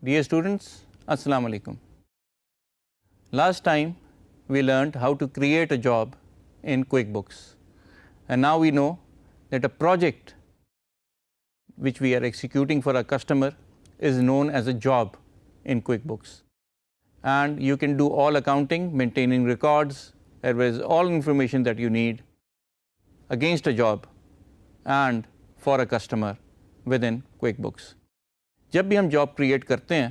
Dear students, Assalamu alaikum. Last time we learned how to create a job in QuickBooks, and now we know that a project which we are executing for a customer is known as a job in QuickBooks, and you can do all accounting, maintaining records, as well as all information that you need against a job and for a customer within QuickBooks. جب بھی ہم job create کرتے ہیں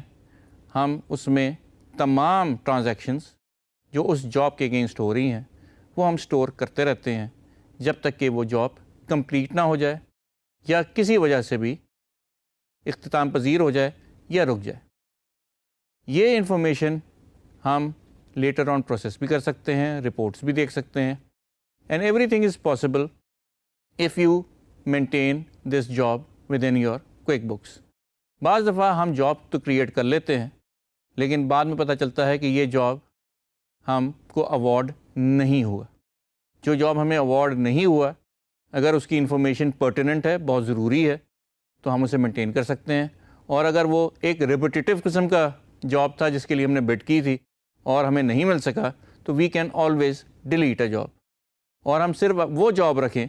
ہم اس میں تمام transactions جو اس job کے اگینسٹ ہو رہی ہیں وہ ہم سٹور کرتے رہتے ہیں جب تک کہ وہ جاب کمپلیٹ نہ ہو جائے یا کسی وجہ سے بھی اختتام پذیر ہو جائے یا رک جائے. یہ انفارمیشن ہم لیٹر آن پروسیس بھی کر سکتے ہیں, رپورٹس بھی دیکھ سکتے ہیں, and every thing is possible if you maintain this job within your QuickBooks. بعض دفعہ ہم جاب تو کریٹ کر لیتے ہیں لیکن بعد میں پتہ چلتا ہے کہ یہ جاب ہم کو ایوارڈ نہیں ہوا. جو جاب ہمیں ایوارڈ نہیں ہوا اگر اس کی انفارمیشن پرٹیننٹ ہے, بہت ضروری ہے, تو ہم اسے مینٹین کر سکتے ہیں. اور اگر وہ ایک ریپیٹیٹیو قسم کا جاب تھا جس کے لیے ہم نے بڈ کی تھی اور ہمیں نہیں مل سکا تو we can always delete a job, اور ہم صرف وہ جاب رکھیں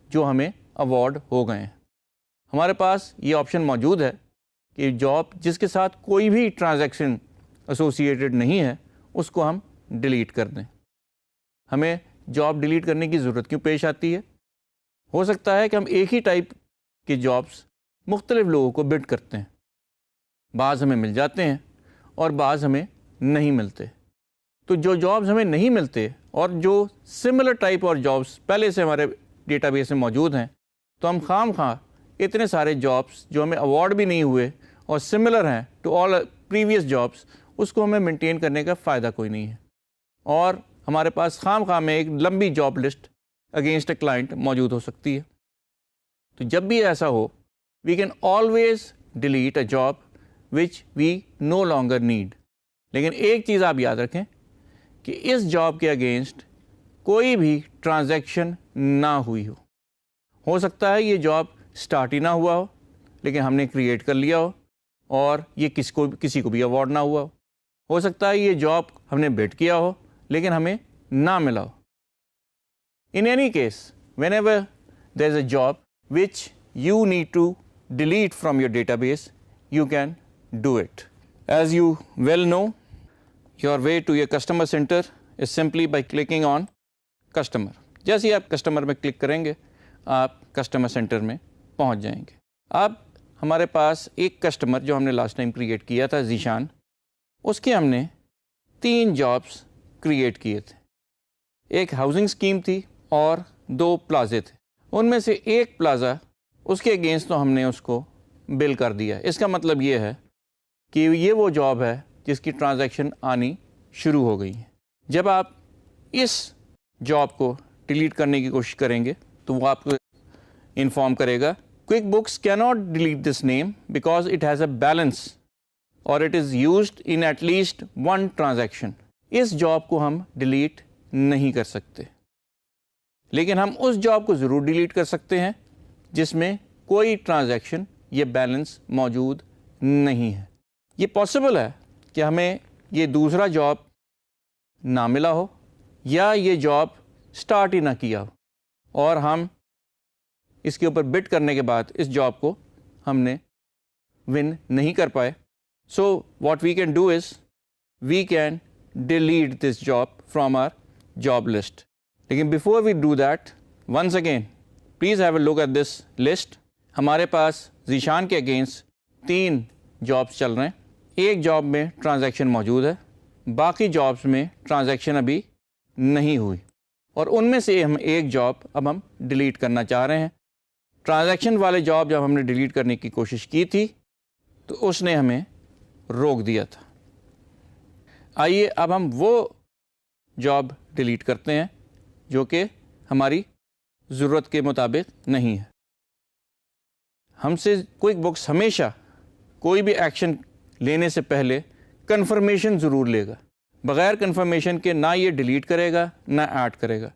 جو ہمیں ایوارڈ ہو گئے ہیں. ہمارے پاس یہ آپشن موجود ہے کہ جاب جس کے ساتھ کوئی بھی ٹرانزیکشن ایسوسیٹڈ نہیں ہے اس کو ہم ڈیلیٹ کر دیں. ہمیں جاب ڈیلیٹ کرنے کی ضرورت کیوں پیش آتی ہے؟ ہو سکتا ہے کہ ہم ایک ہی ٹائپ کے جابس مختلف لوگوں کو بڈ کرتے ہیں, بعض ہمیں مل جاتے ہیں اور بعض ہمیں نہیں ملتے. تو جو جابس ہمیں نہیں ملتے اور جو سملر ٹائپ اور جابس پہلے سے ہمارے ڈیٹا بیس میں موجود ہیں تو ہم خام خواہ اتنے سارے جابس جو ہمیں ایوارڈ بھی نہیں ہوئے اور سملر ہیں ٹو آل پریویس جابس, اس کو ہمیں مینٹین کرنے کا فائدہ کوئی نہیں ہے, اور ہمارے پاس خام خواہ میں ایک لمبی job list against a client موجود ہو سکتی ہے. تو جب بھی ایسا ہو we can always delete a job which we no longer need. لیکن ایک چیز آپ یاد رکھیں کہ اس جاب کے اگینسٹ کوئی بھی ٹرانزیکشن نہ ہوئی ہو. ہو سکتا ہے یہ جاب سٹارٹ ہی نہ ہوا ہو لیکن ہم نے کریٹ کر لیا ہو اور یہ کسی کو بھی ایوارڈ نہ ہوا ہو. ہو سکتا ہے یہ جاب ہم نے بڈ کیا ہو لیکن ہمیں نہ ملا ہو. In any case, whenever there is a job which you need to delete from your database, you can do it. As you well know, your way to your customer center is simply by clicking on customer. جیسے ہی آپ customer میں click کریں گے آپ customer centre میں پہنچ جائیں گے. اب ہمارے پاس ایک کسٹمر جو ہم نے لاسٹ ٹائم کریٹ کیا تھا ذیشان, اس کے ہم نے 3 جابس کریٹ کیے تھے. ایک ہاؤسنگ اسکیم تھی اور 2 پلازے تھے. ان میں سے ایک پلازا اس کے اگینسٹ تو ہم نے اس کو بل کر دیا. اس کا مطلب یہ ہے کہ یہ وہ جاب ہے جس کی ٹرانزیکشن آنی شروع ہو گئی ہے. جب آپ اس جاب کو ڈیلیٹ کرنے کی کوشش کریں گے تو وہ آپ کو انفارم کرے گا QuickBooks cannot delete this name because it has a balance or it is used in at least one transaction. اس جاب کو ہم ڈیلیٹ نہیں کر سکتے لیکن ہم اس جاب کو ضرور ڈیلیٹ کر سکتے ہیں جس میں کوئی ٹرانزیکشن یا بیلنس موجود نہیں ہے. یہ پاسبل ہے کہ ہمیں یہ دوسرا جاب نہ ملا ہو یا یہ جاب سٹارٹ ہی نہ کیا ہو اور ہم اس کے اوپر بڈ کرنے کے بعد اس جاب کو ہم نے ون نہیں کر پائے. So what we can do is we can delete this job from our job list. لیکن before we do that once again please have a look at this list. ہمارے پاس ذیشان کے اگینسٹ 3 جابس چل رہے ہیں. ایک جاب میں transaction موجود ہے, باقی جابس میں ٹرانزیکشن ابھی نہیں ہوئی, اور ان میں سے ہم ایک جاب اب ہم ڈیلیٹ کرنا چاہ رہے ہیں. ٹرانزیکشن والے جاب جب ہم نے ڈیلیٹ کرنے کی کوشش کی تھی تو اس نے ہمیں روک دیا تھا. آئیے اب ہم وہ جاب ڈیلیٹ کرتے ہیں جو کہ ہماری ضرورت کے مطابق نہیں ہے. ہم سے QuickBooks ہمیشہ کوئی بھی ایکشن لینے سے پہلے کنفرمیشن ضرور لے گا. بغیر کنفرمیشن کے نہ یہ ڈیلیٹ کرے گا نہ ایڈ کرے گا.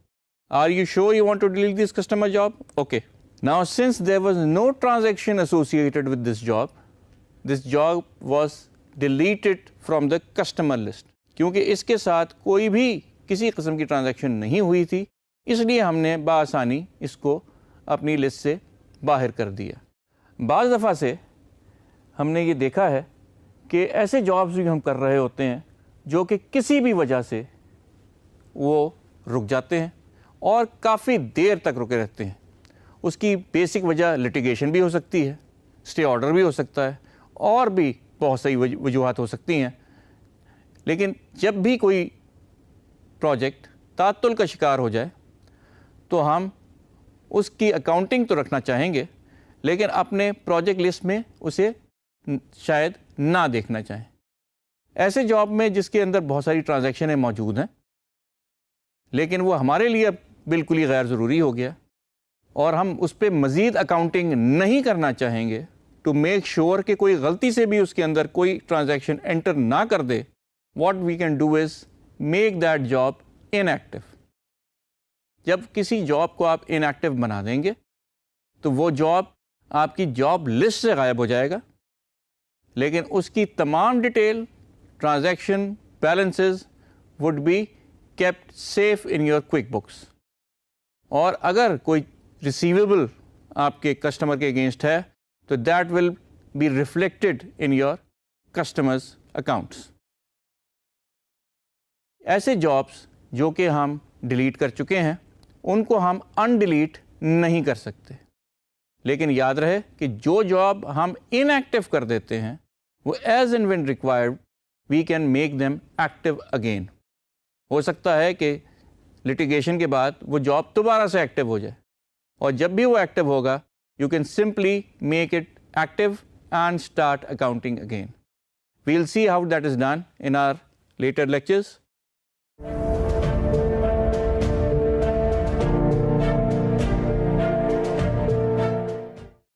Are you sure you want to delete this customer job? Okay. Now since there was no transaction associated with this job was delete it from the customer list. کیونکہ اس کے ساتھ کوئی بھی کسی قسم کی ٹرانزیکشن نہیں ہوئی تھی، اس لیے ہم نے بآسانی اس کو اپنی لسٹ سے باہر کر دیا. بعض دفعہ سے ہم نے یہ دیکھا ہے کہ ایسے جابز بھی ہم کر رہے ہوتے ہیں جو کہ کسی بھی وجہ سے وہ رک جاتے ہیں اور کافی دیر تک رکے رہتے ہیں. اس کی بیسک وجہ لٹیگیشن بھی ہو سکتی ہے، اسٹے آرڈر بھی ہو سکتا ہے، اور بھی بہت سی وجوہات ہو سکتی ہیں. لیکن جب بھی کوئی پروجیکٹ تعطل کا شکار ہو جائے تو ہم اس کی اکاؤنٹنگ تو رکھنا چاہیں گے، لیکن اپنے پروجیکٹ لسٹ میں اسے شاید نہ دیکھنا چاہیں. ایسے جاب میں جس کے اندر بہت ساری ٹرانزیکشنیں موجود ہیں لیکن وہ ہمارے لیے بالکل ہی غیر ضروری ہو گیا اور ہم اس پہ مزید اکاؤنٹنگ نہیں کرنا چاہیں گے ٹو میک شیور کہ کوئی غلطی سے بھی اس کے اندر کوئی ٹرانزیکشن انٹر نہ کر دے. What we can do is make that job inactive. جب کسی جاب کو آپ ان ایکٹیو بنا دیں گے تو وہ جاب آپ کی جاب لسٹ سے غائب ہو جائے گا، لیکن اس کی تمام detail, transaction, balances would be kept safe in your QuickBooks. اور اگر کوئی ریسیویبل آپ کے کسٹمر کے اگینسٹ ہے تو that will be reflected in your customers accounts. ایسے جابس جو کہ ہم ڈیلیٹ کر چکے ہیں ان کو ہم ان ڈیلیٹ نہیں کر سکتے، لیکن یاد رہے کہ جو جاب ہم ان ایکٹیو کر دیتے ہیں وہ as and when required we can make them active again. ہو سکتا ہے کہ لٹیگیشن کے بعد وہ جاب دوبارہ سے ایکٹیو ہو جائے، اور جب بھی وہ ایکٹیو ہوگا you can simply make it active and start accounting again. We will see how that is done in our later lectures.